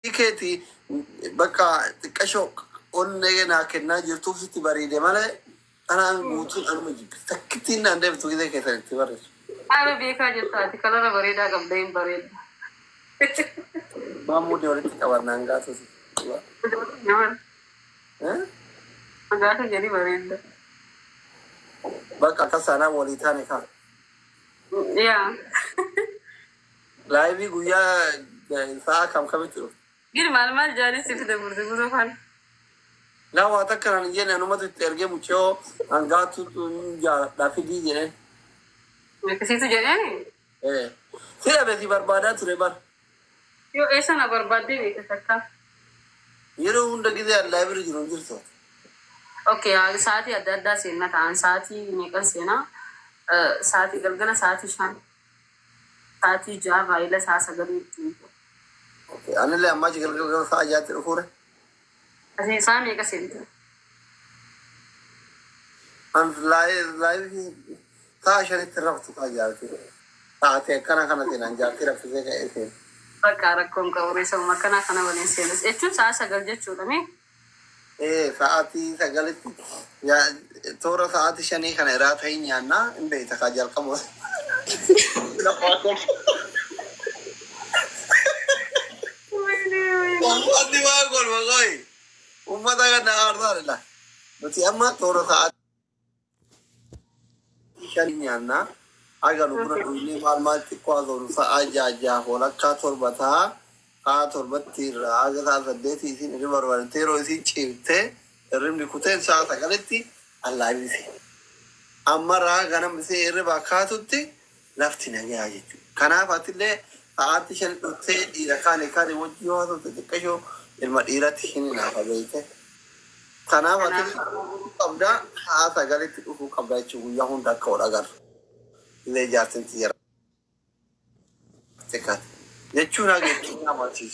كيتي بقى تكشوك قلنا كنا جرتو في تبريد ماله أنا موتون أنا مجيب سكتين عندي بتوجد كذا تبرد أنا بيكا جرتاتي كلا بريدا قبلين بريد ما مودي ولا تكبرنا نعاسس نعم ها أنا جري بريد بقى كسانا ولي ثاني كا يا لا يبي قويا ساعة كم تلو غير معلومات جاري سيف ده برضه برضه فان لا واتذكر أن جينا أنا ما تترجم مشوا أن قاتو تنجا لا في دي جينا كسيتو جاري إيه سيا بس بربادات ريبر يو إيش أنا بربادي بيتسكت يرو هندا كذا اللايبرري جنون جرتو أوكي على ساعتي أدردا سينا كان ساعتي ميكا سينا ساعتي قلقنا ساعتي شان ساعتي جاب عيلة ساعة سجلي أوكي أنا اللي أما جل ساعة جات الأخرى أسي ساعة ميكا سينا أنا لايف ساعة شريت رفض كاجاتي ساعة كنا تينا جاتي رفض زي كأيتين بكاركم كوري سو مكانا كنا بني سينس إتشو ساعة سجل جت مي إيه ساعتي سجلت يا تورا ساعتي شني كنا رات هين يانا إن بيت كاجال كم لا باكم ومادي باكل بقولي وماذا كنا أرضا لا بس أما تورا ساعتي شني يانا أجا نبرة إني معلومات كوازون سأجا ولا كاتور بتها كاتور بتير أجا سأزدتي إني ريبر ورتيرو إني شيبته الرمل كتير ساعة قلتي الله يبيسي أما راجع أنا مسي ربا كاتوتي لفتنا جاي كنا فاتلة ساعات شن تسي إذا كان وجهه هذا تكشوا المديرة شنو نافذته كنا فاتلة قبضة ساعة قلتي هو قبضة شو يهون دكور أجر ले जाते हैं यार देखा ये चुना के चुना मर्ची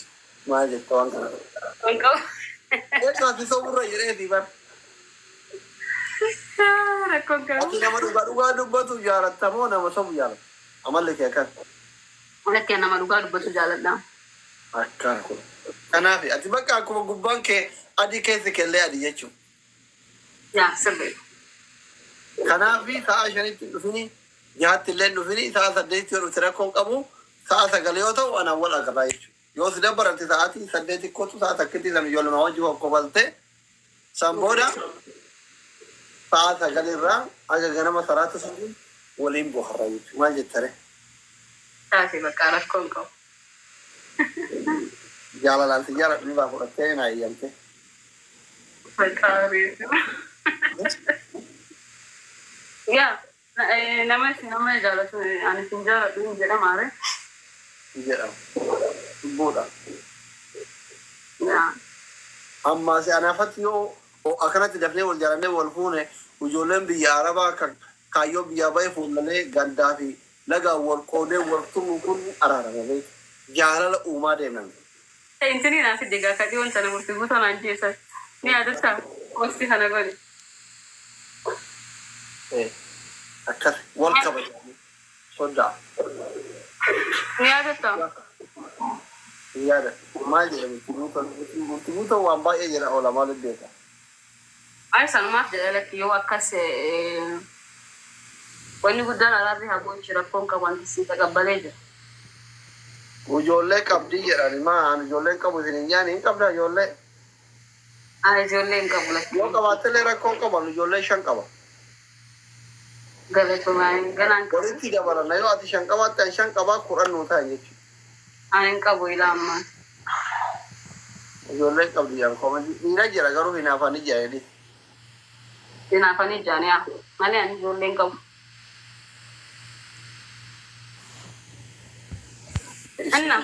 मार जे तो उनको ये काफी सब बुरा ये रे दीवार रखों का अभी ना मरुगा तू यार तमो ना मसम यार अमल लेके कर उन्हें क्या ना मरुगा डुबा जाला ना अक्का को कना भी अति बका को गुब्बान के अदी कैसे के ले अदी ये चु या सब कना भी था शनि तुफनी جهات اللي إنه فيني ساعة سديت ورثركم كمو ساعة قليوته وأنا أول أقرأيش يوس دبر أنت ساعتي سديت كوتو ساعة كتير لما يقول ما وجهه قبلته سامبورا ساعة قليرا أجا جنما سرات سدين ولين بخرايش ما جتره تاسي بكاركم كم جالا لانت جالا نبا فرتين أيامته بكاري يا nama jalan tu, ane sinja tu jeda mare. Jeda, boda. Ya. Amma se ana fatio o akana ti dafne wal jarane wal fune ujolem bi yaraba ka kayo bi yabai funale gandafi laga wal kode wal tumu kun arara be jara la uma de nan. Intini nasi diga kadi on sana murti buta nanti sa. Ni ada sa, kosti hana goli. أكثر والكبد صدق نيادة نيادة ما يجي تموت وان باي يجرا ولا ما لديك أي سلامات جالك يو أكاس واني قدنا على ذي هبون شرفون كمان تسيت قبليجا وجولك أبدي يعني ما أنا جولك أبو زين يعني كبدا جولك أنا جولك قبلك يو كبات لي ركون كمان جولك شن كمان Galatoo maayeen galaan qabu. Walitti dabalana yoo ati shan qabaatti shan qabaa qorannoo ta'a jechuudha. Ani qabu ilaamma. Ijoollee qabdi yaa koomati dhiira jira garuu hinaafan ija jedhi. Hinaafan ija ni haa malee ani ijoolleen qabu. Anna.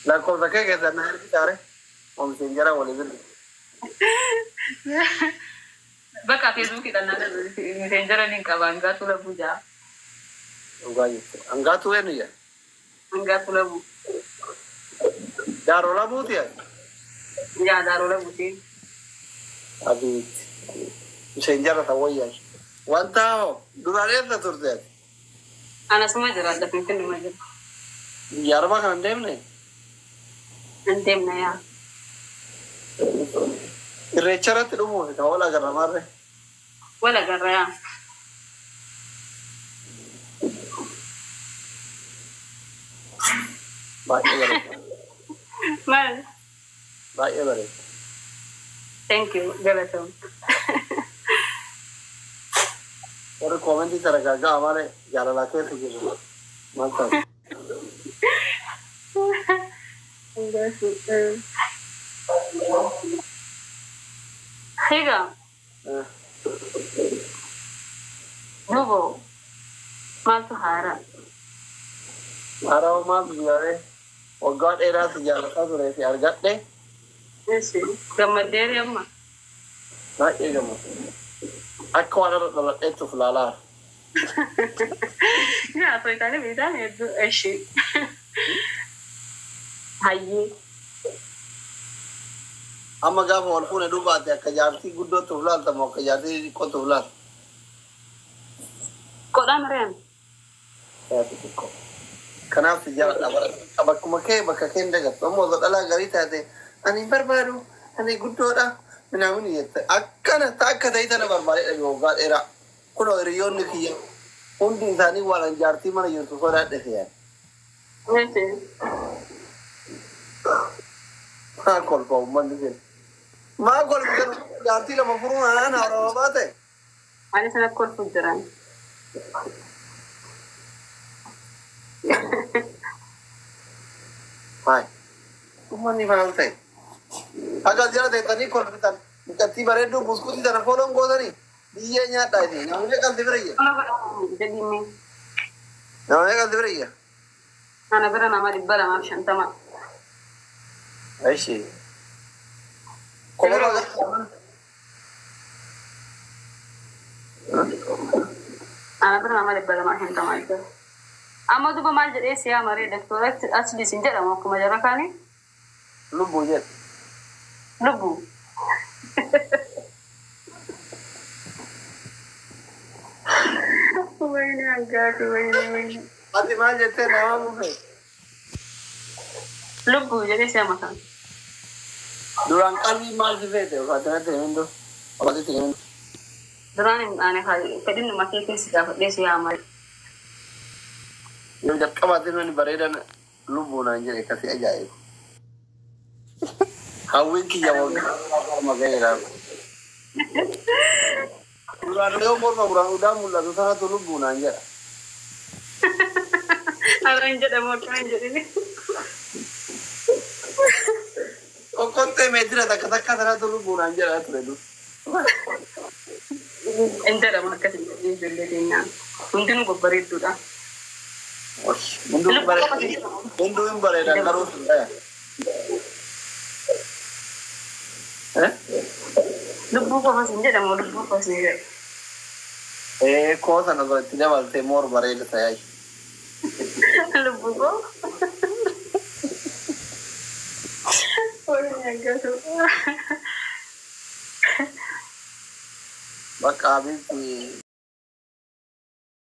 Lakkoofsa kee keessaa na hirkitaare oomisheen jara walii birri. Bakka Facebook dan ada messenger ni kawan enggak tuh labu ja. Enggak tuh ya. Enggak tuh labu. Daro labu tuh ya. Ya daro labu sih. Abi messenger tahu ya. Wantao, durare ta turte. Ana semua jelas tapi kan cuma jelas. Yarba kan dem ne. deemna yaa. Irreecharratti dhumuuf ka wal agarra maarre. Wal agarra yaa. Baay'ee bareeda. Maal? Baay'ee bareeda. Thank you. Galatoom. Warri koomentii saragaagaa malee jaalalaa keessa jiru. Maal ta'a? Higa. Dubo. Maaltu haara? Haarawa maaltu jiraare? Waggaa dheeraa si jaalataa turee fi argadhe. Esi. Gammaddeeri amma. Baay'ee gammadu. Akka waan irra dhaladheettuuf laalaa. Yaa soitaanii biitaan hedduu ishee. Hayyee. Amma gaafa wal fuune duubaate akka jaartii guddootuuf laalta moo akka jaartii xiqqootuuf laalta? Kodhaan reen. Jaartii xiqqoo. Kanaaf si jaaladha barata. Bakkuma kee bakka kee hin dagattu. Ammoo osoo dhalaa garii taate ani hin barbaadu ani guddoodha. Minaamin jette akkana akka ta'e tana barbaadedha waggaa dheeraa. Kunoo hiriyoonni kiyya hundi isaanii waan jaartii mana jirtu sodaadhe fe'an. Esi. Maa kolfa uummanni jedhe. Maa kolfa jaartii lama furuun aanaan haarawa baate. Ani sana kolfu jiran. Hai. Uummanni maal ta'e? Akkas jala teessanii kolfitan. Miidhagdii bareedduu buskuutii sana fooloon gootanii biyyee nyaadhaa isin. Namoonni qalti bira iyya. Jedhimi. Namoonni qalti bira iyya. Ana bira nama 250. Aishi. Koloma Ana bira nama 250. Amma duba maal jedhee siyaa maree doktoratti asliis hin jedhamu akkuma jara kaanii. lubbuu jedhe. Lubbu. Wayne aggaatu wayne. Ati maal jettee nama mufe? Lubbu jedhee siyaa mataan. Duraan qalbii maal si feete? Faatinatti himindo. Abatitti himindo. Duraan hin aane fedhinnu makee keessi gaafadhee siyaa maree. Yoo jalqabaatiin wani bareedan lubbuu naan jedhe kasi ajaa'ibu. Hawwiin kiyya waggaa maga'eera. Duraan yoo morma buraan udaan mul'atu sanatu lubbuu naan jedha. Ala hin jedhamu akka hin jedhini. Kokkottee meetira takka takka sanatu lubbuu naan jedha ture dur. Hin jedhamu akkas hin jedhini ijoollee keenyaan. Hundinuu babbareedduudha. Hunduu hin bareedan garuu sun ta'e. Lubbuu qofas hin jedhamu lubbuu qofas hin jedhamu. Koo sana osoo itti dabaltee moor bareeda ta'e. Lubbuu koo. Wayne aggaatu. Bakka abiddi